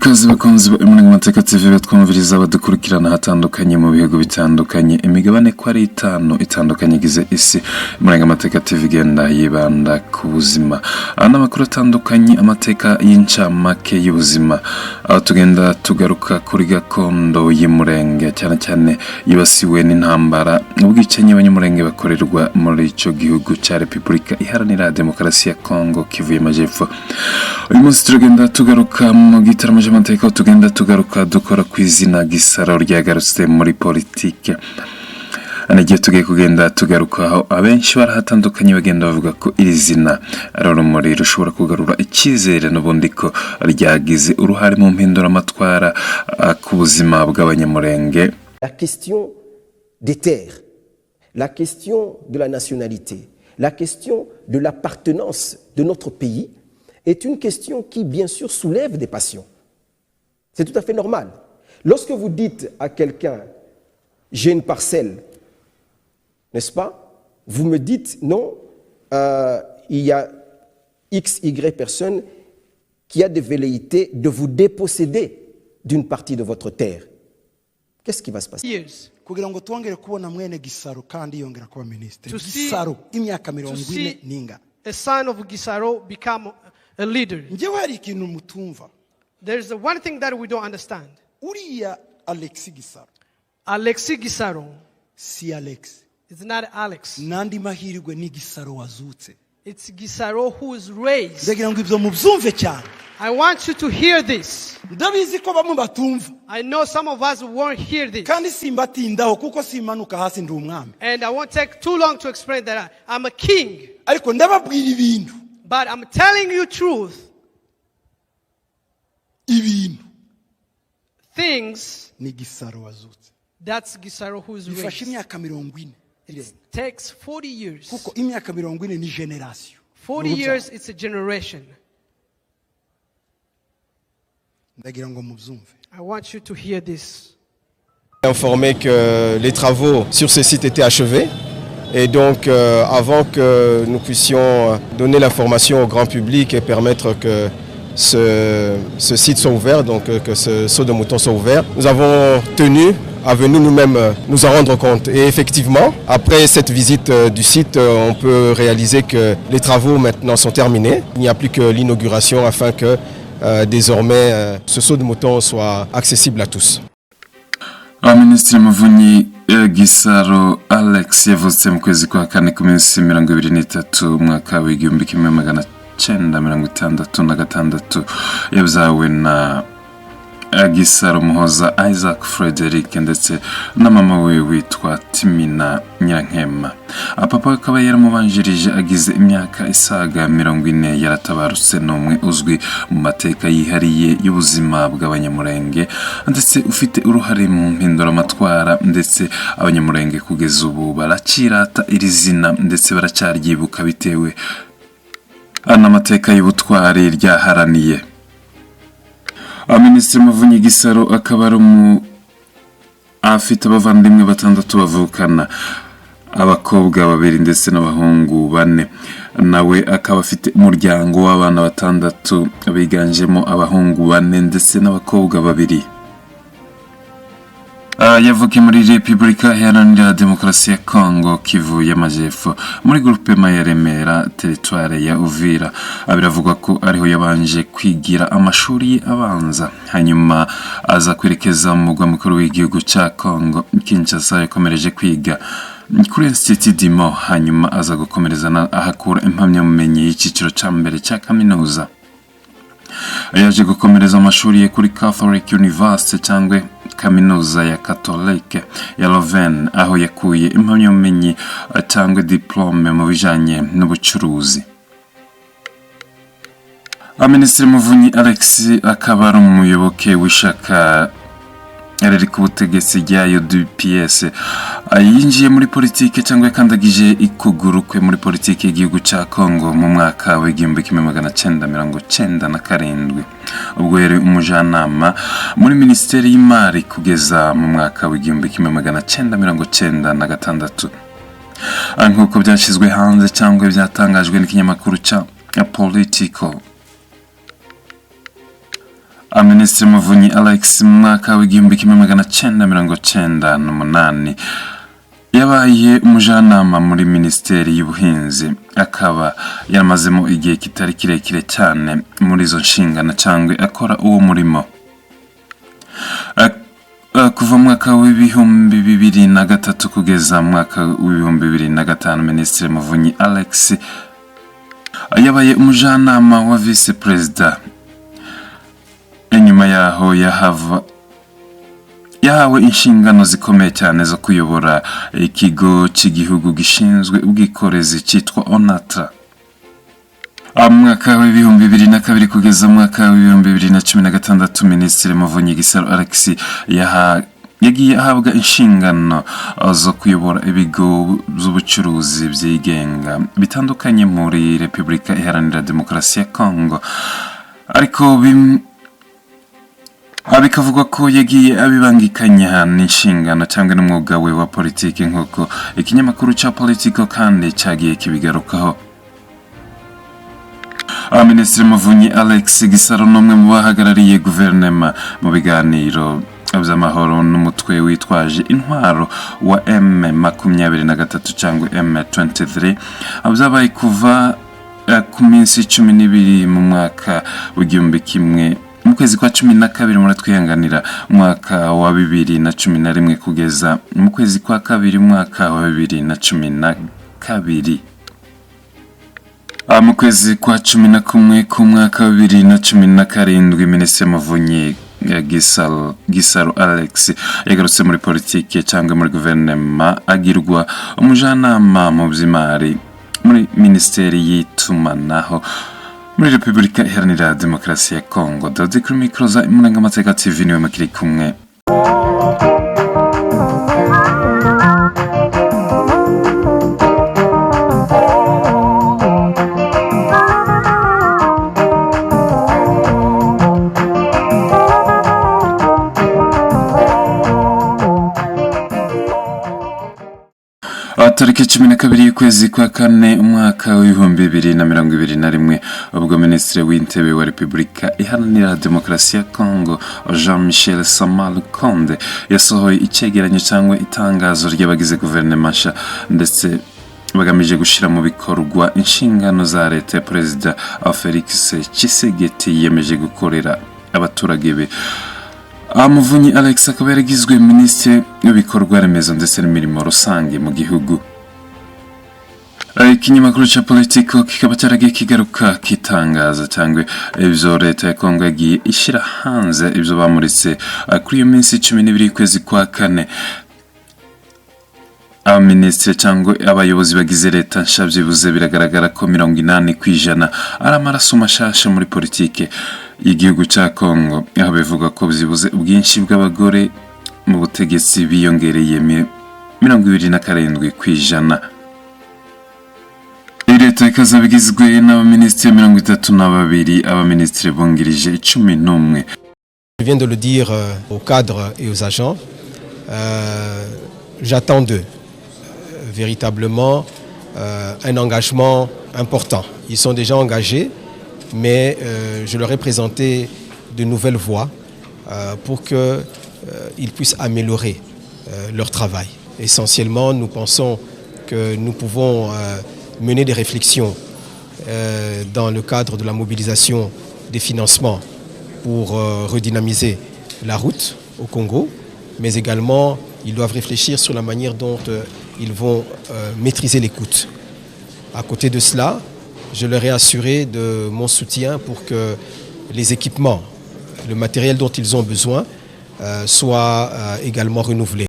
Ikaze bakunzi Imurenge TV batwumviriza badukurikirana hatandukanye mu bihugu bitandukanye imigabane ko ari itandukanye igize isi. Imurenge TV genda yibanda ku buzima n'amakuru atandukanye, amateka y'incamake y'ubuzima, aho tugenda tugaruka kuri gakondo y'Imurenge cyane cyane yibasiwe n'intambara ubwicanyi abanyamurenge bakorerwa muri ico gihugu cya Repubulika Iharanira Demokarasi ya Kongo kivuye Majepfo. Uyu munsi tugenda tugaruka mu gitaramo cy'amateka, tugenda tugaruka dukora ku izina Gisaro ryagarutse muri politike. Anagiye tugiye kugenda tugarukaho abenshi barahatandukanye bagenda bavuga ko iri zina ari urumuri rushobora kugarura icyizere n'ubundi ko ryagize uruhare mu mpinduramatwara ku buzima bw'abanyamurenge. La question des terres, la question de la nationalité, la question de l'appartenance de notre pays est une question qui, bien sûr, soulève des passions. C'est tout à fait normal. Lorsque vous dites à quelqu'un « j'ai une parcelle », n'est-ce pas? Vous me dites « non, il y a X, Y personnes qui a des velléités de vous déposséder d'une partie de votre terre. » Qu'est-ce qui va se passer? Kugira ngo twongere kubona mwene Gisaro kandi yongera kuba ministre. Gisaro imyaka 40 ninga. A son of Gisaro become a leader. Njewe hari ikintu mutumva. There's one thing that we don't understand. Uriya Alexis Gisaro. Alexis Gisaro. Si Alex. It's not Alex. Nandi mahirwe ni Gisaro wazutse. It's Gisaro who is raised. Ndagira ngo ibyo mubyumve cyane. I want you to hear this. Ndabizi ko bamwe batumva. I know some of us won't hear this. Kandi simbatindaho kuko simanuka hasi ndi umwami. And I won't take too long to explain that I'm a king. Ariko ndababwira ibintu. But I'm telling you truth. Ibintu. Things. Ni Gisaro wazutse. That's Gisaro who is raised. Bifashe imyaka 40. It takes 40 years. Kuko imyaka 40 ni generation. 40 years it's a generation. Ndagira ngo mubyumve. I want you to hear this. Informé que les travaux sur ce site étaient achevés et donc avant que nous puissions donner l'information au grand public et permettre que ce site soit ouvert, donc que ce saut de mouton soit ouvert, nous avons tenu à venir nous-mêmes nous en rendre compte. Et effectivement, après cette visite du site, on peut réaliser que les travaux maintenant sont terminés. Il n'y a plus que l'inauguration afin que désormais ce saut de mouton soit accessible à tous. Minisitiri Muvunyi Gisaro Alex yavutse mu kwezi kwa kane ku minsi 23 mwaka w'igihumbi kimwe magana 966 yabyawe na Gisaro Muhoza Isaac Frederick ndetse na mama we witwa Timina Nyirankema. Papa akaba yaramubanjirije agize imyaka isaga 40 yaratabarutse n'umwe uzwi mu mateka yihariye y'ubuzima bw'abanyamurenge ndetse ufite uruhare mu mpinduramatwara, ndetse abanyamurenge kugeza ubu baracirata iri zina ndetse baracaryibuka bitewe n'amateka y'ubutwari ryaharaniye. Minisitiri Muvunyi Gisaro akaba ari afite abavandimwe 6 bavukana, abakobwa 2 ndetse n'abahungu 4. Nawe akaba afite umuryango w'abana 6 biganjemo abahungu 4 ndetse n'abakobwa 2. Yavukiye muri Repubulika Iharanira Demokarasi ya Kongo Kivu y'Amajepfo muri groupement ya Remera territoire ya Uvira. Biravugwa ko ariho yabanje kwigira amashuri ye abanza, hanyuma aza kwerekeza mu mugwa mukuru w'igihugu cya Kongo Kinshasa, yakomereje kwiga kuri Institut Dimo, hanyuma aza gukomereza ahakura impamyabumenyi y'ikiciro cya mbere cya kaminuza. Yaje gukomereza amashuri ye kuri Catholic University cyangwa kaminuza ya Catholic ya Leuven, aho yakuye impamyabumenyi cyangwa diplome mu bijanye n'ubucuruzi. Minisitiri Muvunyi Alex akaba ari umuyoboke w'ishaka riri ku butegetsi rya UDPS. Yinjiye muri politike cyangwa yakandagije ikuguru kwe muri politike y'igihugu cya Kongo mu mwaka w'igihumbi kimwe magana 997 ubwo yari umujanama muri Minisiteri y'Imari kugeza mu mwaka w'igihumbi kimwe magana 996. Nk'uko byashyizwe hanze cyangwa byatangajwe n'ikinyamakuru cya Politico, Minisitiri Muvunyi Alex mu mwaka w'igihumbi kimwe magana cyenda mirongo cyenda n'umunani yabaye umujyanama muri Minisiteri y'Ubuhinzi, akaba yaramazemo igihe kitari kirekire cyane muri izo nshingano cyangwa akora uwo murimo. Kuva mu mwaka w'ibihumbi 2003 kugeza mu mwaka w'ibihumbi 2005 Minisitiri Muvunyi Alex yabaye umujyanama wa Vice Perezida. Inyuma yaho yahawe inshingano zikomeye cyane zo kuyobora ikigo cy'igihugu gishinzwe ubwikorezi cyitwa ONATRA. Mu mwaka w'ibihumbi 2002 kugeza mu mwaka w'ibihumbi 2016 Minisitiri Muvunyi Gisaro Alex yagiye ahabwa inshingano zo kuyobora ibigo by'ubucuruzi byigenga bitandukanye muri Repubulika Iharanira Demokarasi ya Kongo, ariko bikavugwa ko yagiye abibangikanya n'inshingano cyangwa n'umwuga we wa politiki, nk'uko ikinyamakuru cya Politico kandi cyagiye kibigarukaho. Minisitiri Muvunyi Alex Gisaro n'umwe mu bahagarariye guverinoma mu biganiro by'amahoro n'umutwe witwaje intwaro wa M23 cyangwa M23 byabaye kuva ku minsi 12 mu mwaka w'igihumbi kimwe mu kwezi kwa 12 muri twihanganira mwaka wa 2011 kugeza mu kwezi kwa 2 mwaka wa 2012. Mu kwezi kwa 11 ku mwaka wa 2017 Minisitiri Muvunyi Gisaro Alex yagarutse muri politiki cyangwa muri guverinoma agirwa umujyanama mu by'imari muri Minisiteri y'Itumanaho muri Repubulika Iharanira Demokarasi ya Kongo. Dodi kuri mikoro za Murangamateka TV niwe mukiri kumwe. Tariki 12 y'ukwezi kwa 4 umwaka w'ibihumbi 2021 ubwo Minisitiri w'Intebe wa Repubulika Iharanira Demokarasi ya Kongo Jean-Michel Sama Lukonde yasohoye icyegeranyo cyangwa itangazo ry'abagize guverinoma nshya ndetse bagamije gushyira mu bikorwa inshingano za leta ya Perezida Felix Tshisekedi yiyemeje gukorera abaturage be. Muvunyi Alex akaba yaragizwe Minisitiri w'ibikorwa remezo ndetse n'imirimo rusange mu gihugu. Ikinyamakuru cya Politico kikaba cyaragiye kigaruka kitangaza cyangwa ibyo leta ya Kongo yagiye ishyira hanze ibyo bamuritse kuri iyo minsi 12 y'ukwezi kwa 4. Abaminisitiri cyangwa abayobozi bagize leta nshya byibuze biragaragara ko 80% ari amaraso mashasha muri politike y'igihugu cya Kongo, aho bivuga ko byibuze ubwinshi bw'abagore mu butegetsi biyongereye 27%. Leta ikaza bigizwe n'abaminisitiri 32, abaminisitiri bungirije 11. Je viens de le dire aux cadres et aux agents, j'attends d'eux véritablement un engagement important. Ils sont déjà engagés, mais je leur ai présenté de nouvelles voies pour qu'ils puissent améliorer leur travail. Essentiellement, nous pensons que nous pouvons mener des réflexions dans le cadre de la mobilisation des financements pour redynamiser la route au Congo, mais également ils doivent réfléchir sur la manière dont ils vont maîtriser les coûts. À côté de cela, je leur ai assuré de mon soutien pour que les équipements, le matériel dont ils ont besoin, soient également renouvelés.